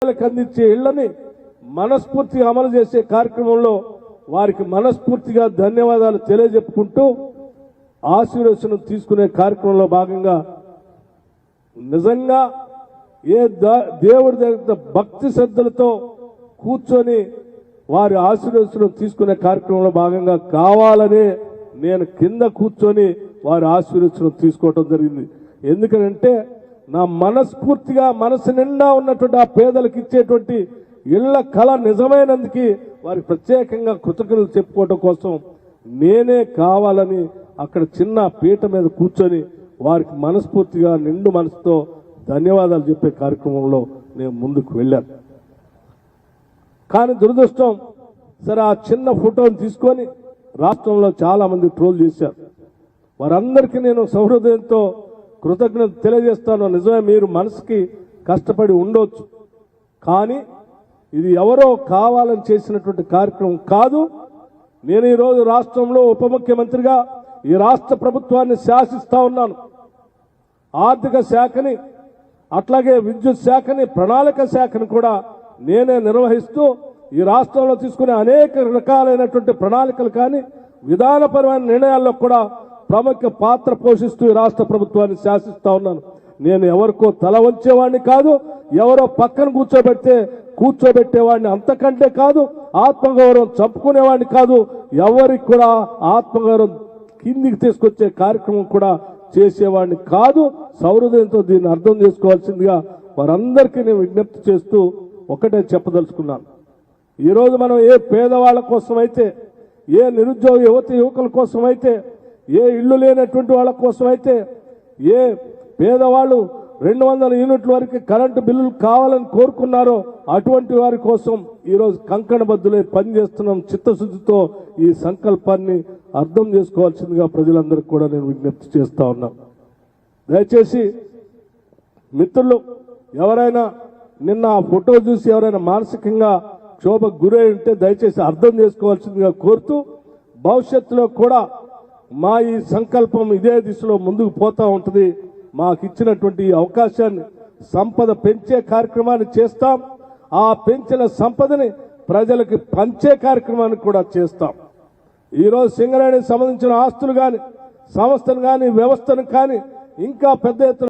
పేదలకు అందించే ఇళ్లని మనస్ఫూర్తిగా అమలు చేసే కార్యక్రమంలో వారికి మనస్ఫూర్తిగా ధన్యవాదాలు తెలియజెప్పుకుంటూ ఆశీర్వచనం తీసుకునే కార్యక్రమంలో భాగంగా నిజంగా ఏ దేవుడి దగ్గర భక్తి శ్రద్ధలతో కూర్చొని వారి ఆశీర్వచనం తీసుకునే కార్యక్రమంలో భాగంగా కావాలనే నేను కింద కూర్చొని వారి ఆశీర్వచనం తీసుకోవడం జరిగింది. ఎందుకంటే నా మనస్ఫూర్తిగా మనసు నిండా ఉన్నటువంటి ఆ పేదలకు ఇచ్చేటువంటి ఇళ్ల కళ నిజమైనందుకు వారికి ప్రత్యేకంగా కృతజ్ఞతలు చెప్పుకోవడం కోసం నేనే కావాలని అక్కడ చిన్న పీట మీద కూర్చొని వారికి మనస్ఫూర్తిగా నిండు మనసుతో ధన్యవాదాలు చెప్పే కార్యక్రమంలో నేను ముందుకు వెళ్ళాను. కానీ దురదృష్టం సరే ఆ చిన్న ఫోటోని తీసుకొని రాష్ట్రంలో చాలా మంది ట్రోల్ చేశారు. వారందరికీ నేను సహృదయంతో కృతజ్ఞత తెలియజేస్తాను. నిజమే, మీరు మనసుకి కష్టపడి ఉండొచ్చు, కానీ ఇది ఎవరో కావాలని చేసినటువంటి కార్యక్రమం కాదు. నేను ఈరోజు రాష్ట్రంలో ఉప ముఖ్యమంత్రిగా ఈ రాష్ట్ర ప్రభుత్వాన్ని శాసిస్తా ఉన్నాను. ఆర్థిక శాఖని అట్లాగే విద్యుత్ శాఖని ప్రణాళిక శాఖని కూడా నేనే నిర్వహిస్తూ ఈ రాష్ట్రంలో తీసుకునే అనేక రకాలైనటువంటి ప్రణాళికలు కానీ విధానపరమైన నిర్ణయాల్లో కూడా ప్రముఖ పాత్ర పోషిస్తూ ఈ రాష్ట్ర ప్రభుత్వాన్ని శాసిస్తా ఉన్నాను. నేను ఎవరికో తల వంచేవాడిని కాదు, ఎవరో పక్కన కూర్చోబెట్టేవాడిని అంతకంటే కాదు, ఆత్మగౌరవం చంపుకునేవాడిని కాదు, ఎవరికి కూడా ఆత్మగౌరవం కిందికి తీసుకొచ్చే కార్యక్రమం కూడా చేసేవాడిని కాదు. సౌహృదయంతో దీన్ని అర్థం చేసుకోవాల్సిందిగా వారందరికీ నేను విజ్ఞప్తి చేస్తూ ఒకటే చెప్పదలుచుకున్నాను. ఈరోజు మనం ఏ పేదవాళ్ల కోసమైతే, ఏ నిరుద్యోగ యువకుల కోసమైతే, ఏ ఇళ్లు లేనటువంటి వాళ్ళ కోసమైతే, ఏ పేదవాళ్ళు 200 యూనిట్ల వరకు కరెంటు బిల్లులు కావాలని కోరుకున్నారో అటువంటి వారి కోసం ఈరోజు కంకణబద్దులై పనిచేస్తున్నాం. చిత్తశుద్ధితో ఈ సంకల్పాన్ని అర్థం చేసుకోవాల్సిందిగా ప్రజలందరికీ కూడా నేను విజ్ఞప్తి చేస్తా ఉన్నాను. దయచేసి మిత్రులు ఎవరైనా నిన్న ఆ ఫోటో చూసి ఎవరైనా మానసికంగా క్షోభకు గురై ఉంటే దయచేసి అర్థం చేసుకోవాల్సిందిగా కోరుతూ భవిష్యత్తులో కూడా మా ఈ సంకల్పం ఇదే దిశలో ముందుకు పోతా ఉంటుంది. మాకు ఇచ్చినటువంటి ఈ అవకాశాన్ని సంపద పెంచే కార్యక్రమాన్ని చేస్తాం. ఆ పెంచిన సంపదని ప్రజలకు పంచే కార్యక్రమాన్ని కూడా చేస్తాం. ఈరోజు సింగరేణికి సంబంధించిన ఆస్తులు కానీ, సంస్థను కానీ, వ్యవస్థను కానీ ఇంకా పెద్ద ఎత్తున